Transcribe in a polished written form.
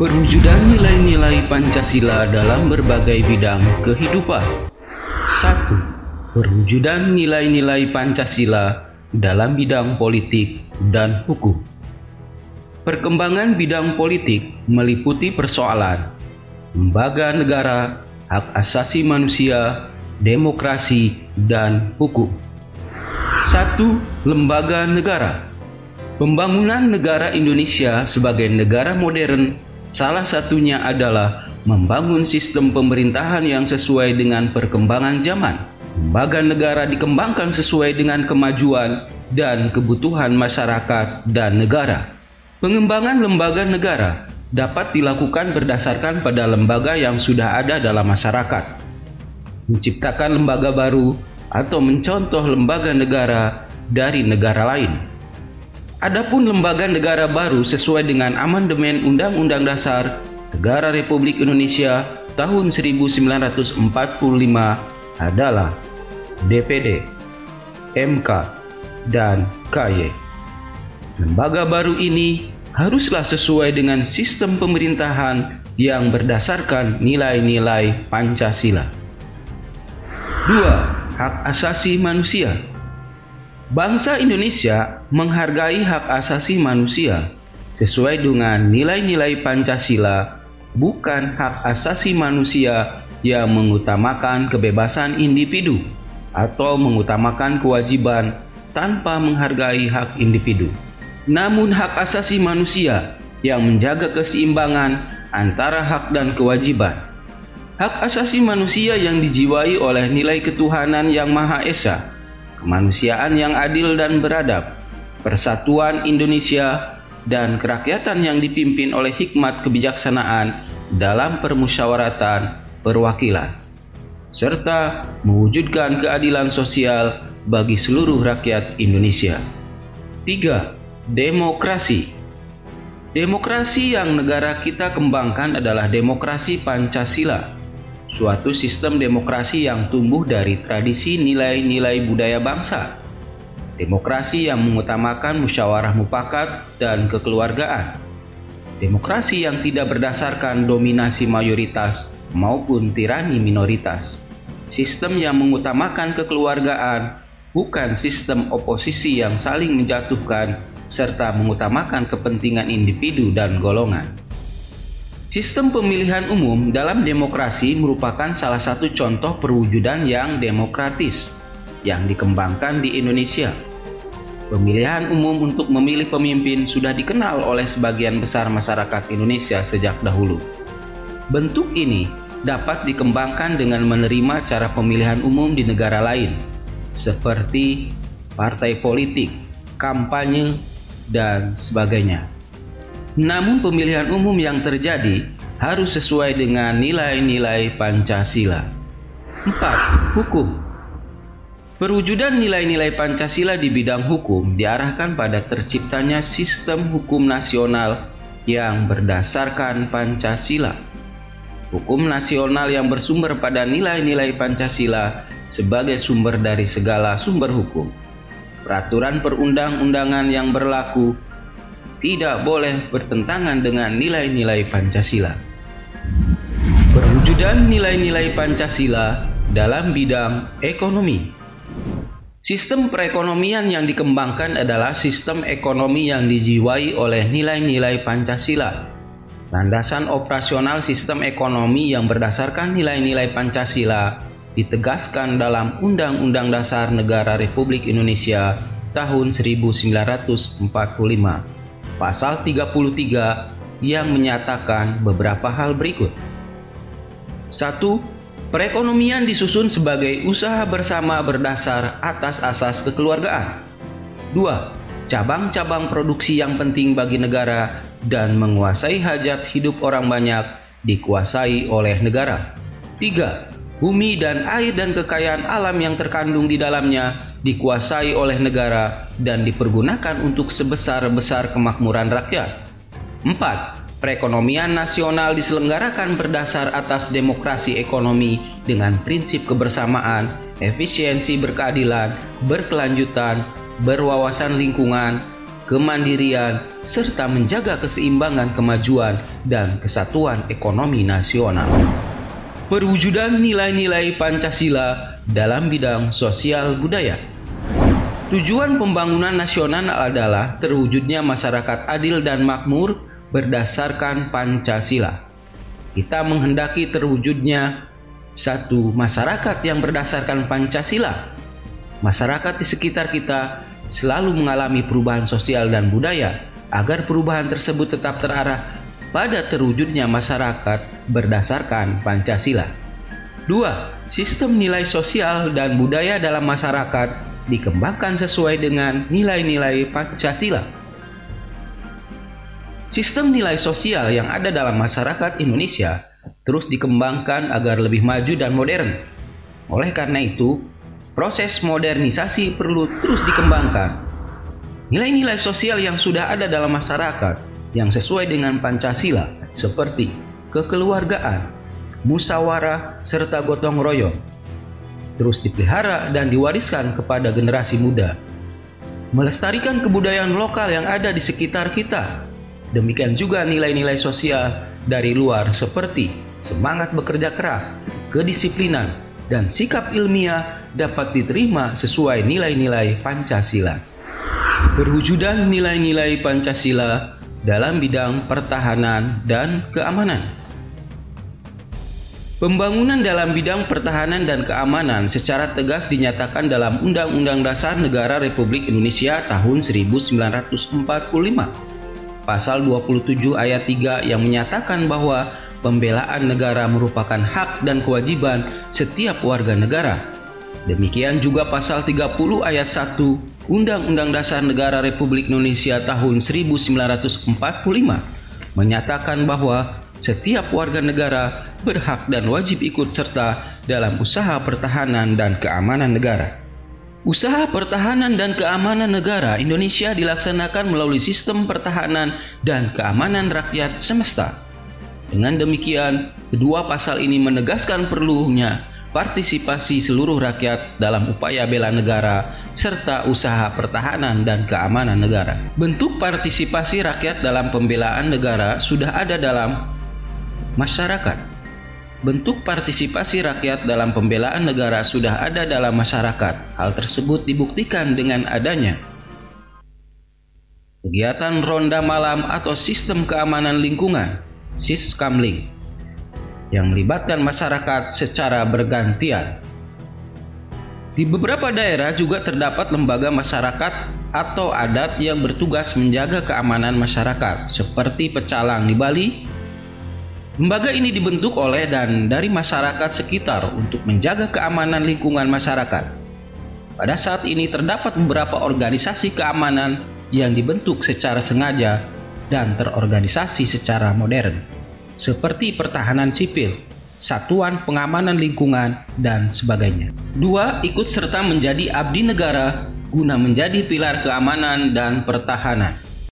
Perwujudan nilai-nilai Pancasila dalam berbagai bidang kehidupan. 1. Perwujudan nilai-nilai Pancasila dalam bidang politik dan hukum. Perkembangan bidang politik meliputi persoalan lembaga negara, hak asasi manusia, demokrasi, dan hukum. 1. Lembaga negara. Pembangunan negara Indonesia sebagai negara modern salah satunya adalah membangun sistem pemerintahan yang sesuai dengan perkembangan zaman. Lembaga negara dikembangkan sesuai dengan kemajuan dan kebutuhan masyarakat dan negara. Pengembangan lembaga negara dapat dilakukan berdasarkan pada lembaga yang sudah ada dalam masyarakat. Menciptakan lembaga baru atau mencontoh lembaga negara dari negara lain. Adapun lembaga negara baru sesuai dengan amandemen Undang-Undang Dasar Negara Republik Indonesia tahun 1945 adalah DPD, MK, dan KY. Lembaga baru ini haruslah sesuai dengan sistem pemerintahan yang berdasarkan nilai-nilai Pancasila. 2. Hak asasi manusia. Bangsa Indonesia menghargai hak asasi manusia sesuai dengan nilai-nilai Pancasila, bukan hak asasi manusia yang mengutamakan kebebasan individu atau mengutamakan kewajiban tanpa menghargai hak individu. Namun hak asasi manusia yang menjaga keseimbangan antara hak dan kewajiban. Hak asasi manusia yang dijiwai oleh nilai ketuhanan yang Maha Esa, kemanusiaan yang adil dan beradab, persatuan Indonesia, dan kerakyatan yang dipimpin oleh hikmat kebijaksanaan dalam permusyawaratan perwakilan, serta mewujudkan keadilan sosial bagi seluruh rakyat Indonesia. 3. Demokrasi. Demokrasi yang negara kita kembangkan adalah demokrasi Pancasila, suatu sistem demokrasi yang tumbuh dari tradisi nilai-nilai budaya bangsa. Demokrasi yang mengutamakan musyawarah mufakat dan kekeluargaan. Demokrasi yang tidak berdasarkan dominasi mayoritas maupun tirani minoritas. Sistem yang mengutamakan kekeluargaan, bukan sistem oposisi yang saling menjatuhkan serta mengutamakan kepentingan individu dan golongan. Sistem pemilihan umum dalam demokrasi merupakan salah satu contoh perwujudan yang demokratis yang dikembangkan di Indonesia. Pemilihan umum untuk memilih pemimpin sudah dikenal oleh sebagian besar masyarakat Indonesia sejak dahulu. Bentuk ini dapat dikembangkan dengan menerima cara pemilihan umum di negara lain, seperti partai politik, kampanye, dan sebagainya. Namun pemilihan umum yang terjadi harus sesuai dengan nilai-nilai Pancasila. 4. Hukum. Perwujudan nilai-nilai Pancasila di bidang hukum diarahkan pada terciptanya sistem hukum nasional yang berdasarkan Pancasila. Hukum nasional yang bersumber pada nilai-nilai Pancasila sebagai sumber dari segala sumber hukum. Peraturan perundang-undangan yang berlaku tidak boleh bertentangan dengan nilai-nilai Pancasila. Perwujudan nilai-nilai Pancasila dalam bidang ekonomi. Sistem perekonomian yang dikembangkan adalah sistem ekonomi yang dijiwai oleh nilai-nilai Pancasila. Landasan operasional sistem ekonomi yang berdasarkan nilai-nilai Pancasila ditegaskan dalam Undang-Undang Dasar Negara Republik Indonesia tahun 1945. Pasal 33 yang menyatakan beberapa hal berikut. 1. Perekonomian disusun sebagai usaha bersama berdasar atas asas kekeluargaan. 2. Cabang-cabang produksi yang penting bagi negara dan menguasai hajat hidup orang banyak dikuasai oleh negara. 3. Bumi dan air dan kekayaan alam yang terkandung di dalamnya dikuasai oleh negara dan dipergunakan untuk sebesar-besar kemakmuran rakyat. 4. Perekonomian nasional diselenggarakan berdasar atas demokrasi ekonomi dengan prinsip kebersamaan, efisiensi berkeadilan, berkelanjutan, berwawasan lingkungan, kemandirian, serta menjaga keseimbangan kemajuan dan kesatuan ekonomi nasional. Perwujudan nilai-nilai Pancasila dalam bidang sosial budaya. Tujuan pembangunan nasional adalah terwujudnya masyarakat adil dan makmur berdasarkan Pancasila. Kita menghendaki terwujudnya satu masyarakat yang berdasarkan Pancasila. Masyarakat di sekitar kita selalu mengalami perubahan sosial dan budaya, agar perubahan tersebut tetap terarah pada terwujudnya masyarakat berdasarkan Pancasila. 2. Sistem nilai sosial dan budaya dalam masyarakat dikembangkan sesuai dengan nilai-nilai Pancasila. Sistem nilai sosial yang ada dalam masyarakat Indonesia terus dikembangkan agar lebih maju dan modern. Oleh karena itu, proses modernisasi perlu terus dikembangkan. Nilai-nilai sosial yang sudah ada dalam masyarakat yang sesuai dengan Pancasila seperti kekeluargaan, musyawarah, serta gotong royong terus dipelihara dan diwariskan kepada generasi muda. Melestarikan kebudayaan lokal yang ada di sekitar kita. Demikian juga nilai-nilai sosial dari luar seperti semangat bekerja keras, kedisiplinan, dan sikap ilmiah dapat diterima sesuai nilai-nilai Pancasila. Perwujudan nilai-nilai Pancasila dalam bidang pertahanan dan keamanan. Pembangunan dalam bidang pertahanan dan keamanan secara tegas dinyatakan dalam Undang-Undang Dasar Negara Republik Indonesia tahun 1945. Pasal 27 ayat 3 yang menyatakan bahwa pembelaan negara merupakan hak dan kewajiban setiap warga negara. Demikian juga pasal 30 ayat 1 Undang-Undang Dasar Negara Republik Indonesia tahun 1945 menyatakan bahwa setiap warga negara berhak dan wajib ikut serta dalam usaha pertahanan dan keamanan negara. Usaha pertahanan dan keamanan negara Indonesia dilaksanakan melalui sistem pertahanan dan keamanan rakyat semesta. Dengan demikian, kedua pasal ini menegaskan perlunya partisipasi seluruh rakyat dalam upaya bela negara serta usaha pertahanan dan keamanan negara. Bentuk partisipasi rakyat dalam pembelaan negara sudah ada dalam masyarakat. Bentuk partisipasi rakyat dalam pembelaan negara sudah ada dalam masyarakat. Hal tersebut dibuktikan dengan adanya kegiatan ronda malam atau sistem keamanan lingkungan, Siskamling, yang melibatkan masyarakat secara bergantian. Di beberapa daerah juga terdapat lembaga masyarakat atau adat yang bertugas menjaga keamanan masyarakat, seperti Pecalang di Bali. Lembaga ini dibentuk oleh dan dari masyarakat sekitar untuk menjaga keamanan lingkungan masyarakat. Pada saat ini terdapat beberapa organisasi keamanan yang dibentuk secara sengaja dan terorganisasi secara modern, seperti pertahanan sipil, satuan pengamanan lingkungan, dan sebagainya. 2. Ikut serta menjadi abdi negara guna menjadi pilar keamanan dan pertahanan.